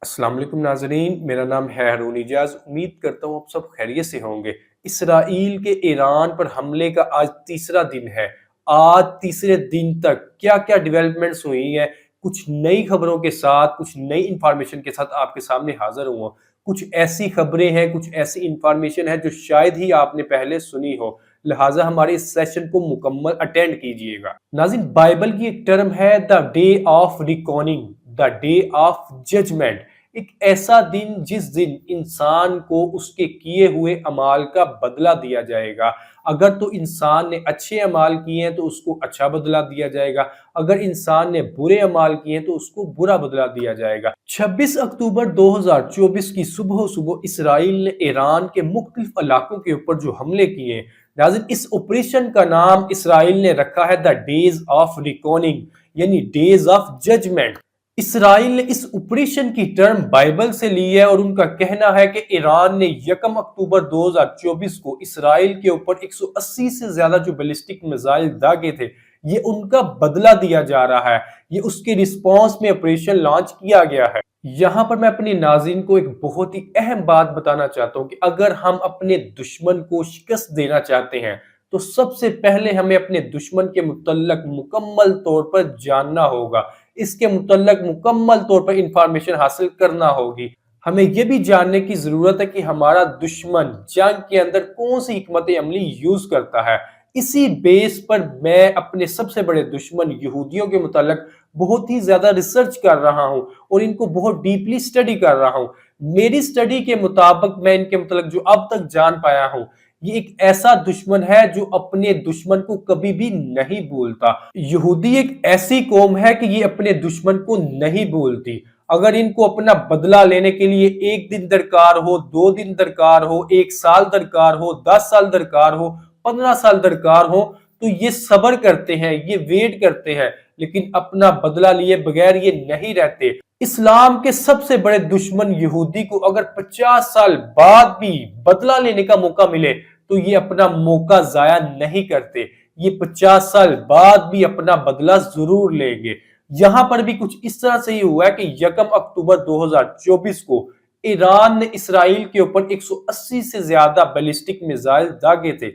अस्सलाम वालेकुम नाज़रीन, मेरा नाम है हारून इजाज़। उम्मीद करता हूँ आप सब खैरियत से होंगे। इसराइल के ईरान पर हमले का आज तीसरा दिन है। आज तीसरे दिन तक क्या क्या डेवलपमेंट्स हुई हैं, कुछ नई खबरों के साथ, कुछ नई इंफॉर्मेशन के साथ आपके सामने हाजिर हुआ। कुछ ऐसी खबरें हैं, कुछ ऐसी इंफॉर्मेशन है जो शायद ही आपने पहले सुनी हो, लिहाजा हमारे इस सेशन को मुकम्मल अटेंड कीजिएगा। नाज़रीन, बाइबल की एक टर्म है the day of recording, the day of judgment. एक ऐसा दिन जिस दिन इंसान को उसके किए हुए अमाल का बदला दिया जाएगा। अगर तो इंसान ने अच्छे अमाल किए हैं तो उसको अच्छा बदला दिया जाएगा, अगर इंसान ने बुरे अमाल किए हैं तो उसको बुरा बदला दिया जाएगा। 26 अक्टूबर 2024 की सुबह सुबह इसराइल ने ईरान के मुख्तलिफ इलाकों के ऊपर जो हमले किए, नाज़रीन इस ऑपरेशन का नाम इसराइल ने रखा है द डेज ऑफ रिकॉर्डिंग, यानी डेज ऑफ जजमेंट। इसराइल ने इस ऑपरेशन की टर्म बाइबल से ली है और उनका कहना है कि ईरान ने 1 अक्टूबर 2024 को इसराइल के ऊपर 180 से ज्यादा जो बैलिस्टिक मिसाइल दागे थे, ये उनका बदला दिया जा रहा है। ये उसके रिस्पांस में ऑपरेशन लॉन्च किया गया है। यहां पर मैं अपनी नाज़रीन को एक बहुत ही अहम बात बताना चाहता हूं कि अगर हम अपने दुश्मन को शिकस्त देना चाहते हैं तो सबसे पहले हमें अपने दुश्मन के मुतल्लक मुकम्मल तौर पर जानना होगा, इसके मुतल्लक मुकम्मल तौर पर इंफॉर्मेशन हासिल करना होगी। हमें यह भी जानने की जरूरत है कि हमारा दुश्मन जंग के अंदर कौन सी हिकमत अमली यूज करता है। इसी बेस पर मैं अपने सबसे बड़े दुश्मन यहूदियों के मुतल्लक बहुत ही ज्यादा रिसर्च कर रहा हूं और इनको बहुत डीपली स्टडी कर रहा हूं। मेरी स्टडी के मुताबिक मैं इनके मुतल्लक जो अब तक जान पाया हूं, ये एक ऐसा दुश्मन है जो अपने दुश्मन को कभी भी नहीं भूलता। यहूदी एक ऐसी कौम है कि ये अपने दुश्मन को नहीं भूलती। अगर इनको अपना बदला लेने के लिए 1 दिन दरकार हो, 2 दिन दरकार हो, 1 साल दरकार हो, 10 साल दरकार हो, 15 साल दरकार हो, तो ये सब्र करते हैं, ये वेट करते हैं, लेकिन अपना बदला लिए बगैर ये नहीं रहते। इस्लाम के सबसे बड़े दुश्मन यहूदी को अगर 50 साल बाद भी बदला लेने का मौका मिले तो ये अपना मौका जाया नहीं करते। ये 50 साल बाद भी अपना बदला जरूर लेंगे। यहां पर भी कुछ इस तरह से ही हुआ है कि 1 अक्टूबर 2024 को ईरान ने इसराइल के ऊपर 180 से ज्यादा बैलिस्टिक मिसाइल दागे थे।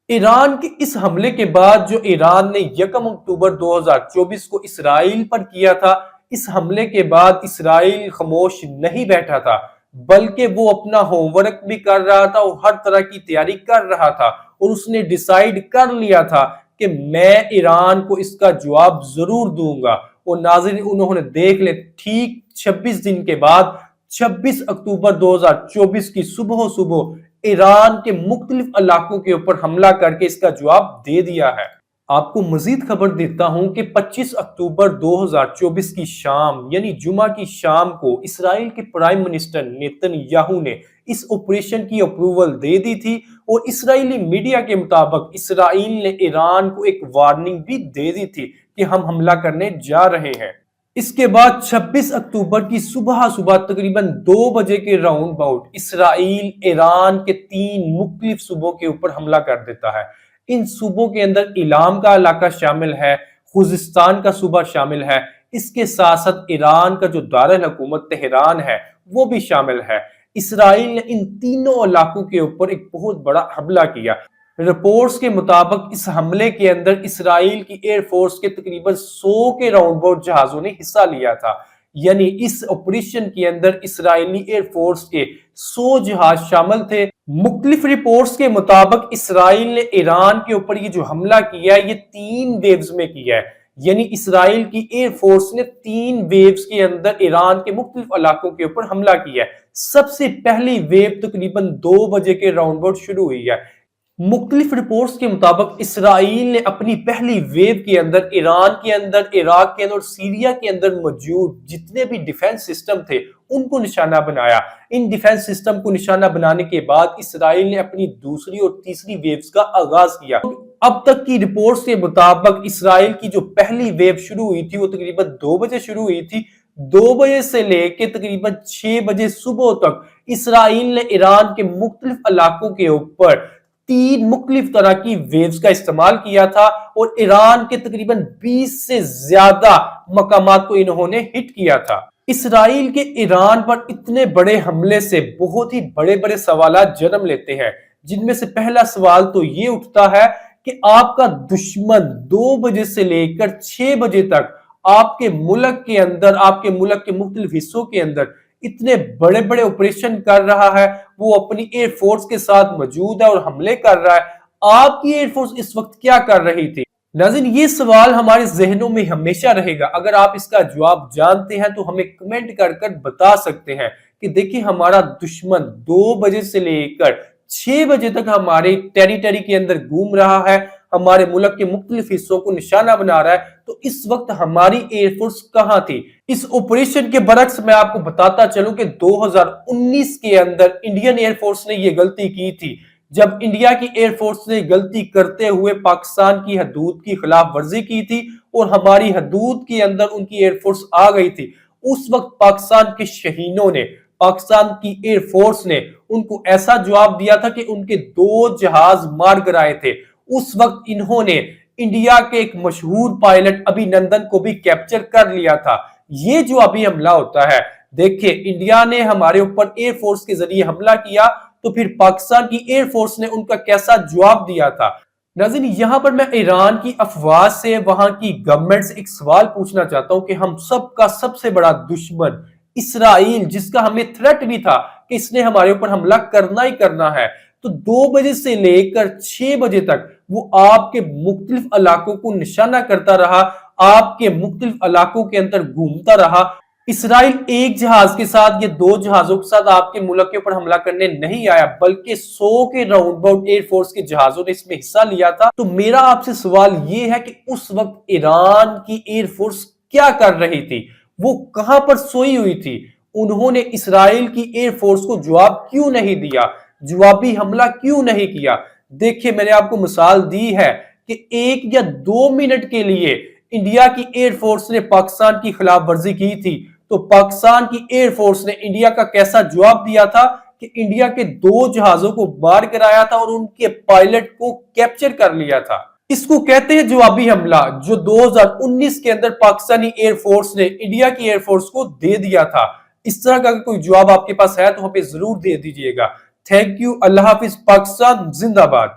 ईरान के इस हमले के बाद जो ईरान ने 1 अक्टूबर 2024 को इसराइल पर किया था, इस हमले के बाद इसराइल खामोश नहीं बैठा था, बल्कि वो अपना होमवर्क भी कर रहा था और हर तरह की तैयारी कर रहा था और उसने डिसाइड कर लिया था कि मैं ईरान को इसका जवाब जरूर दूंगा। और नाज़रीन, उन्होंने देख ले ठीक 26 दिन के बाद 26 अक्टूबर 2024 की सुबह सुबह ईरान के मुख्तलिफ इलाकों के ऊपर हमला करके इसका जवाब दे दिया है। आपको मजीद खबर देता हूं कि 25 अक्टूबर 2024 की शाम यानी जुमा की शाम को इसराइल के प्राइम मिनिस्टर नेतन्याहू ने इस ऑपरेशन की अप्रूवल दे दी थी और इसराइली मीडिया के मुताबिक इसराइल ने ईरान को एक वार्निंग भी दे दी थी कि हम हमला करने जा रहे हैं। इसके बाद 26 अक्टूबर की सुबह सुबह तकरीबन 2 बजे के राउंड अबाउट इसराइल ईरान के 3 मुख्तलिफ सूबों के ऊपर हमला कर देता है। इन सूबों के अंदर इलाम का इलाका शामिल है, खुजिस्तान का सूबा शामिल है, इसके साथ साथ ईरान का जो दारुल हुकूमत तेहरान है वो भी शामिल है। इसराइल ने इन तीनों इलाकों के ऊपर एक बहुत बड़ा हमला किया। रिपोर्ट्स के मुताबिक इस हमले के अंदर इसराइल की एयरफोर्स के तकरीबन 100 के राउंड अबाउट जहाजों ने हिस्सा लिया था। यानी इस ऑपरेशन के अंदर इसराइली एयरफोर्स के 100 जहाज शामिल थे। मुख्तलिफ रिपोर्ट्स के मुताबिक इसराइल ने ईरान के ऊपर ये जो हमला किया है ये 3 वेव्स में किया है। यानी इसराइल की एयरफोर्स ने 3 वेव्स के अंदर ईरान के मुख्तलिफ इलाकों के ऊपर हमला किया है। सबसे पहली वेव तकरीबन 2 बजे के राउंड अबाउट शुरू हुई है। मुख्तलिफ रिपोर्ट्स के मुताबिक इसराइल ने अपनी पहली वेव के अंदर ईरान के अंदर, इराक के अंदर और सीरिया के अंदर मौजूद जितने भी डिफेंस सिस्टम थे उनको निशाना बनाया। इन डिफेंस सिस्टम को निशाना बनाने के बाद इसराइल ने अपनी दूसरी और तीसरी वेव्स का आगाज किया। अब तक की रिपोर्ट्स के मुताबिक इसराइल की जो पहली वेव शुरू हुई थी वो तकरीबन 2 बजे शुरू हुई थी। 2 बजे से लेके तकरीबन 6 बजे सुबह तक इसराइल ने ईरान के मुख्तलिफ इलाकों के ऊपर 3 مختلف طرح کی ویوز کا استعمال کیا تھا اور ایران کے تقریباً 20 سے زیادہ مقامات کو انہوں نے ہٹ کیا تھا۔ اسرائیل کے ایران پر اتنے بڑے حملے سے بہت ہی بڑے بڑے سوالات جنم لیتے ہیں، جن میں سے پہلا سوال تو یہ اٹھتا ہے کہ آپ کا دشمن 2 بجے سے لے کر 6 بجے تک آپ کے ملک کے اندر، آپ کے ملک کے مختلف حصوں کے اندر اتنے بڑے بڑے آپریشن کر رہا ہے، وہ اپنی ایئر فورس کے ساتھ موجود ہے اور حملے کر رہا ہے۔ آپ کی ایئر فورس اس وقت کیا کر رہی تھی؟ ناظرین، یہ سوال ہمارے ذہنوں میں ہمیشہ رہے گا۔ اگر آپ اس کا جواب جانتے ہیں تو ہمیں کمنٹ کر کر بتا سکتے ہیں کہ دیکھیں ہمارا دشمن 2 بجے سے لے کر 6 بجے تک ہمارے ٹیریٹری کے اندر گھوم رہا ہے، ہمارے ملک کے مختلف حصوں کو نشانہ بنا رہا ہے، تو اس وقت ہماری ایئر فورس کہاں تھی؟ اس آپریشن کے برعکس میں آپ کو بتاتا چلوں کہ 2019 کے اندر انڈین ایئر فورس نے یہ غلطی کی تھی، جب انڈیا کی ایئر فورس نے غلطی کرتے ہوئے پاکستان کی حدود کی خلاف ورزی کی تھی اور ہماری حدود کے اندر ان کی ایئر فورس آ گئی تھی۔ اس وقت پاکستان کے شہینوں نے، پاکستان کی ایئر فورس نے ان کو ایسا جواب دیا تھا کہ ان کے 2 جہاز مار گرائے تھے۔ اس وقت انہوں نے انڈیا کے ایک مشہور پائلٹ ابھی نندن کو بھی کیپچر کر لیا تھا۔ یہ جو ابھی حملہ ہوتا ہے، دیکھیں انڈیا نے ہمارے اوپر ایئر فورس کے ذریعے حملہ کیا، تو پھر پاکستان کی ایئر فورس نے ان کا کیسا جواب دیا تھا؟ ناظرین، یہاں پر میں ایران کی افواج سے، وہاں کی گورنمنٹ سے ایک سوال پوچھنا چاہتا ہوں کہ ہم سب کا سب سے بڑا دشمن اسرائیل، جس کا ہمیں تھریٹ بھی تھا کہ اس نے ہمارے اوپر حملہ کرنا ہی کرنا ہے، تو 2 بجے سے لے کر 6 بجے تک وہ آپ کے مختلف علاقوں کو نشانہ کرتا رہا، آپ کے مختلف علاقوں کے اندر گھومتا رہا۔ اسرائیل ایک جہاز کے ساتھ یا 2 جہازوں کے ساتھ آپ کے ملک کے اوپر حملہ کرنے نہیں آیا، بلکہ 100 کے راؤنڈ باؤٹ ایئر فورس کے جہازوں نے اس میں حصہ لیا تھا۔ تو میرا آپ سے سوال یہ ہے کہ اس وقت ایران کی ایئر فورس کیا کر رہی تھی؟ وہ کہاں پر سوئی ہوئی تھی؟ انہوں نے اسرائیل کی ایئر فورس کو جواب کیوں نہیں دیا؟ جوابی حملہ کیوں نہیں کیا؟ دیکھیں میں نے آپ کو مثال دی ہے کہ 1 یا 2 منٹ کے لیے انڈیا کی ایئر فورس نے پاکستان کی خلاف ورزی کی تھی، تو پاکستان کی ایئر فورس نے انڈیا کا کیسا جواب دیا تھا کہ انڈیا کے 2 جہازوں کو مار کرایا تھا اور ان کے پائلٹ کو کیپچر کر لیا تھا۔ اس کو کہتے ہیں جوابی حملہ، جو 2019 کے اندر پاکستانی ایئر فورس نے انڈیا کی ایئر فورس کو دے دیا تھا۔ اس طرح کا کوئی جواب آپ کے پاس ہے تو ہمیں ضرور دے دیجئے گا۔ تھینک یو، اللہ حافظ، پاکستان زندہ باد۔